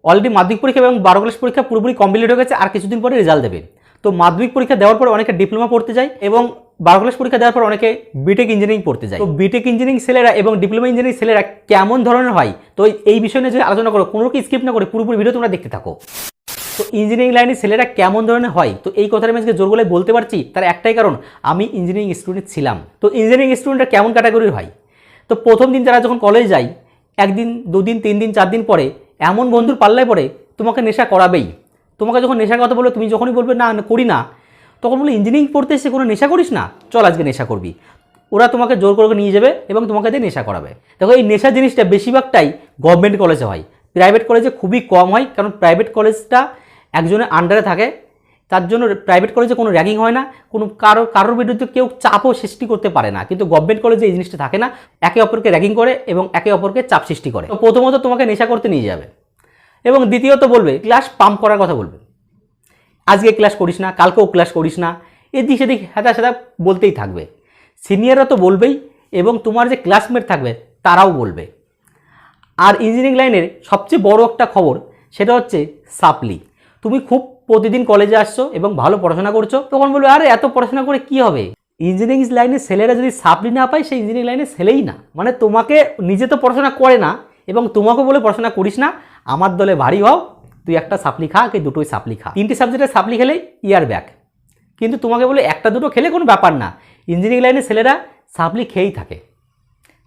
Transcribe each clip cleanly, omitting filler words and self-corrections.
Already মাধ্যমিক পরীক্ষা এবং 12 ক্লাস পরীক্ষা পুরোপুরি কমপ্লিট হয়ে গেছে, আর কিছুদিন পরে রেজাল্ট দেবে। তো মাধ্যমিক পরীক্ষা দেওয়ার পর অনেকে ডিপ্লোমা পড়তে যায় এবং 12 ক্লাস পরীক্ষা দেওয়ার পর অনেকে বিটেক ইঞ্জিনিয়ারিং পড়তে যায়। তো বিটেক ইঞ্জিনিয়ারিং ছেলেরা এবং ডিপ্লোমা ইঞ্জিনিয়ারিং ছেলেরা কেমন ধরনের হয়, তো এই বিষয় নিয়ে যদি আলোচনা করো, কোনো কি স্কিপ না করে পুরোপুরি ভিডিও তোমরা দেখতে থাকো। তো ইঞ্জিনিয়ারিং লাইনের ছেলেরা কেমন ধরনের হয়, তো এই কথাটা আমি আজকে জোর গলায় বলতে পারছি, তার একটাই কারণ আমি ইঞ্জিনিয়ারিং স্টুডেন্ট ছিলাম। তো ইঞ্জিনিয়ারিং স্টুডেন্টরা কেমন ক্যাটাগরির হয়, তো প্রথম দিন তারা যখন কলেজ যায়, একদিন, দুদিন, 3 দিন, 4 দিন পরে এমন বন্ধুর পাল্লায় পড়ে তোমাকে নেশা করাবেই। তোমাকে যখন নেশার কথা বলবে, তুমি যখনই বলবে না করি না, তখন বলে ইঞ্জিনিয়ারিং পড়তে এসে কোনো নেশা করিস না, চল আজকে নেশা করবি। ওরা তোমাকে জোর করে নিয়ে যাবে এবং তোমাকে দিয়ে নেশা করাবে। দেখো, এই নেশা জিনিসটা বেশিরভাগটাই গভর্নমেন্ট কলেজে হয়, প্রাইভেট কলেজে খুবই কম হয়। কারণ প্রাইভেট কলেজটা একজনের আন্ডারে থাকে, তার জন্য প্রাইভেট কলেজে কোনো র্যাগিং হয় না, কোনো কারোর বিরুদ্ধে কেউ চাপও সৃষ্টি করতে পারে না। কিন্তু গভর্নমেন্ট কলেজে এই জিনিসটা থাকে না, একে অপরকে র্যাগিং করে এবং একে অপরকে চাপ সৃষ্টি করে। তো প্রথমত তোমাকে নেশা করতে নিয়ে যাবে এবং দ্বিতীয়ত বলবে ক্লাস পাম্প করার কথা বলবে, আজকে ক্লাস করিস না, কালকেও ক্লাস করিস না, এদিক সেদিক হেঁদা সেদা বলতেই থাকবে। সিনিয়ররা তো বলবেই এবং তোমার যে ক্লাসমেট থাকবে তারাও বলবে। আর ইঞ্জিনিয়ারিং লাইনের সবচেয়ে বড় একটা খবর, সেটা হচ্ছে সাপ্লি। তুমি খুব প্রতিদিন কলেজে আসছো এবং ভালো পড়াশোনা করছো, তখন বলবে আরে এত পড়াশোনা করে কি হবে। ইঞ্জিনিয়ারিং লাইনের ছেলেরা যদি সাপ্লি না পায়, সেই ইঞ্জিনিয়ারিং লাইনের ছেলেই না। মানে তোমাকে নিজে তো পড়াশোনা করে না এবং তোমাকে বলে পড়াশোনা করিস না, আমার দলে ভারী হও, তুই একটা সাপ্লি খা, কি দুটোই সাপ্লি খা। 3টে সাবজেক্টে সাপ্লি খেলেই ইয়ার ব্যাক। কিন্তু তোমাকে বলে একটা দুটো খেলে কোনো ব্যাপার না। ইঞ্জিনিয়ারিং লাইনের ছেলেরা সাপ্লি খেয়েই থাকে।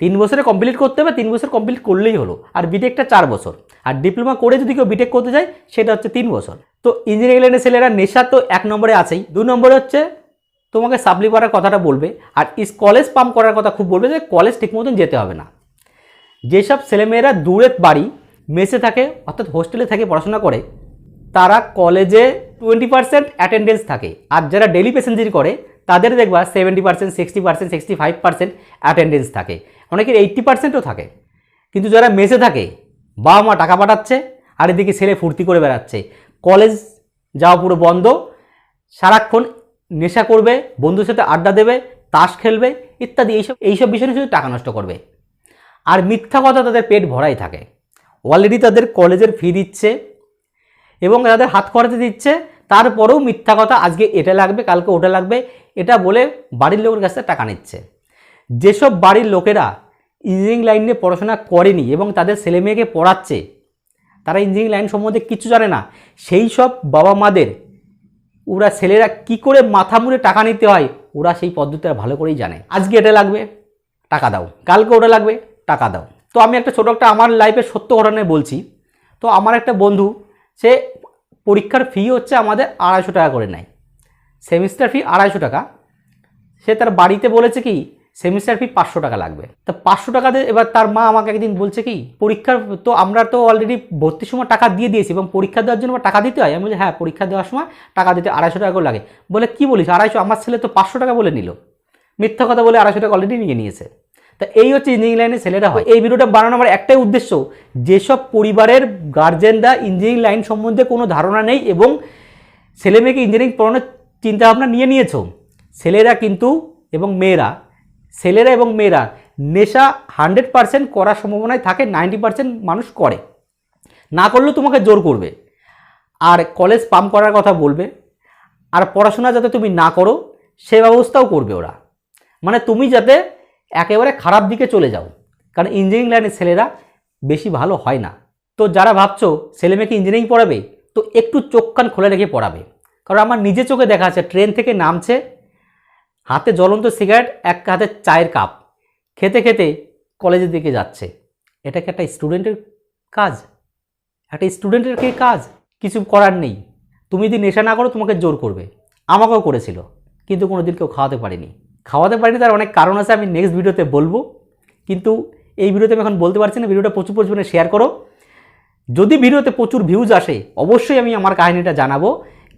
3 বছরে কমপ্লিট করতে হবে, 3 বছর কমপ্লিট করলেই হলো। আর বিটেকটা 4 বছর, আর ডিপ্লোমা করে যদি কেউ বিটেক করতে যায় সেটা হচ্ছে 3 বছর। তো ইঞ্জিনিয়ারিং লাইনের ছেলেরা নেশা তো 1 নম্বরে আছেই, 2 নম্বরে হচ্ছে তোমাকে সাপ্লি করার কথাটা বলবে, আর কলেজ পাম্প করার কথা খুব বলবে, যে কলেজ ঠিক মতন যেতে হবে না। যেসব ছেলেমেয়েরা দূরে বাড়ি, মেসে থাকে অর্থাৎ হোস্টেলে থাকে পড়াশোনা করে, তারা কলেজে 20% অ্যাটেন্ডেন্স থাকে। আর যারা ডেলি প্যাসেঞ্জারি করে তাদের দেখবা 70%, 60%, 65% অ্যাটেন্ডেন্স থাকে, অনেকের 80%ও থাকে। কিন্তু যারা মেসে থাকে, বাবা মা টাকা পাঠাচ্ছে আর এদিকে ছেলে ফুর্তি করে বেড়াচ্ছে, কলেজ যাওয়া পুরো বন্ধ, সারাক্ষণ নেশা করবে, বন্ধুর সাথে আড্ডা দেবে, তাস খেলবে ইত্যাদি, এইসব বিষয় নিয়ে শুধু টাকা নষ্ট করবে। আর মিথ্যা কথা তাদের পেট ভরাই থাকে। অলরেডি তাদের কলেজের ফি দিচ্ছে এবং তাদের হাত খরচে দিচ্ছে, তারপরেও মিথ্যা কথা, আজকে এটা লাগবে, কালকে ওটা লাগবে, এটা বলে বাড়ির লোকের কাছে টাকা নিচ্ছে। যেসব বাড়ির লোকেরা ইঞ্জিনিয়ারিং লাইন নিয়ে পড়াশোনা করেনি এবং তাদের ছেলে মেয়েকে পড়াচ্ছে, তারা ইঞ্জিনিয়ারিং লাইন সম্বন্ধে কিছু জানে না, সেই সব বাবা মাদের ওরা ছেলেরা কি করে মাথা মুড়ে টাকা নিতে হয়, ওরা সেই পদ্ধতিটা ভালো করেই জানে। আজকে এটা লাগবে, টাকা দাও, কালকে ওটা লাগবে, টাকা দাও। তো আমি একটা ছোটো একটা আমার লাইফের সত্য ঘটনায় বলছি। তো আমার একটা বন্ধু, সে পরীক্ষার ফি হচ্ছে আমাদের 250 টাকা করে নেয়, সেমিস্টার ফি 250 টাকা। সে তার বাড়িতে বলেছে কি সেমিস্টার ফি 500 টাকা লাগবে। তা 500 টাকা দিয়ে এবার তার মা আমাকে একদিন বলছে কি, পরীক্ষার তো আমরা তো অলরেডি ভর্তির সময় টাকা দিয়ে দিয়েছি এবং পরীক্ষা দেওয়ার জন্য টাকা দিতে হয়। আমি বলি হ্যাঁ, পরীক্ষা দেওয়ার সময় টাকা দিতে 250 টাকা করে লাগে। বলে কি বলিস 250? আমার ছেলে তো 500 টাকা বলে নিল, মিথ্যা কথা বলে 250 টাকা অলরেডি নিয়ে নিয়েছে। তা এই হচ্ছে ইঞ্জিনিয়ারিং লাইনের ছেলেরা হয়। এই ভিডিওটা বানানো আমার একটাই উদ্দেশ্য, যেসব পরিবারের গার্জেনরা ইঞ্জিনিয়ারিং লাইন সম্বন্ধে কোনো ধারণা নেই এবং ছেলে মেয়েকে ইঞ্জিনিয়ারিং পড়ানোর চিন্তাভাবনা নিয়েছ, ছেলেরা কিন্তু এবং মেয়েরা, ছেলেরা এবং মেয়েরা নেশা 100% করার সম্ভাবনায় থাকে, 90% মানুষ করে, না করলেও তোমাকে জোর করবে আর কলেজ পাম্প করার কথা বলবে, আর পড়াশোনা যাতে তুমি না করো সে ব্যবস্থাও করবে ওরা। মানে তুমি যাতে একেবারে খারাপ দিকে চলে যাও, কারণ ইঞ্জিনিয়ারিং লাইনের ছেলেরা বেশি ভালো হয় না। তো যারা ভাবছো ছেলে মেয়েকে ইঞ্জিনিয়ারিং পড়াবে, তো একটু চোখ কান খুলে রেখে পড়াবে। কারণ আমার নিজে চোখে দেখা আছে, ট্রেন থেকে নামছে, হাতে জ্বলন্ত সিগারেট, এক হাতে চায়ের কাপ, খেতে খেতে কলেজের দিকে যাচ্ছে। এটা কি একটা স্টুডেন্টের কাজ? একটা স্টুডেন্টের কি কাজ? কিছু করার নেই। তুমি যদি নেশা না করো তোমাকে জোর করবে, আমাকেও করেছিল, কিন্তু কোনো দিন কেউ খাওয়াতে পারিনি। তার অনেক কারণ আছে, আমি নেক্সট ভিডিওতে বলবো, কিন্তু এই ভিডিওতে আমি এখন বলতে পারছি না। ভিডিওটা প্রচুর পরিমাণে শেয়ার করো। যদি ভিডিওতে প্রচুর ভিউজ আসে অবশ্যই আমি আমার কাহিনীটা জানাবো,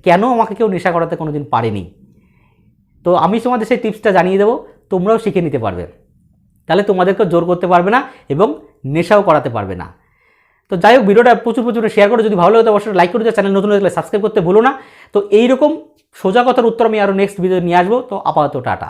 কেন আমাকে কেউ নেশা করাতে কোনো দিন পারেনি। তো আমি তোমাদের সেই টিপসটা জানিয়ে দেবো, তোমরাও শিখে নিতে পারবে, তাহলে তোমাদেরকেও জোর করতে পারবে না এবং নেশাও করাতে পারবে না। তো যাই হোক, ভিডিওটা প্রচুর শেয়ার করো। যদি ভালো লাগে তো অবশ্যই লাইক করে দিও, চ্যানেল নতুন হলে সাবস্ক্রাইব করতে ভুলো না। তো এইরকম সোজা কথার উত্তর আমি আরও নেক্সট ভিডিও নিয়ে আসবো। তো আপাতত টাটা।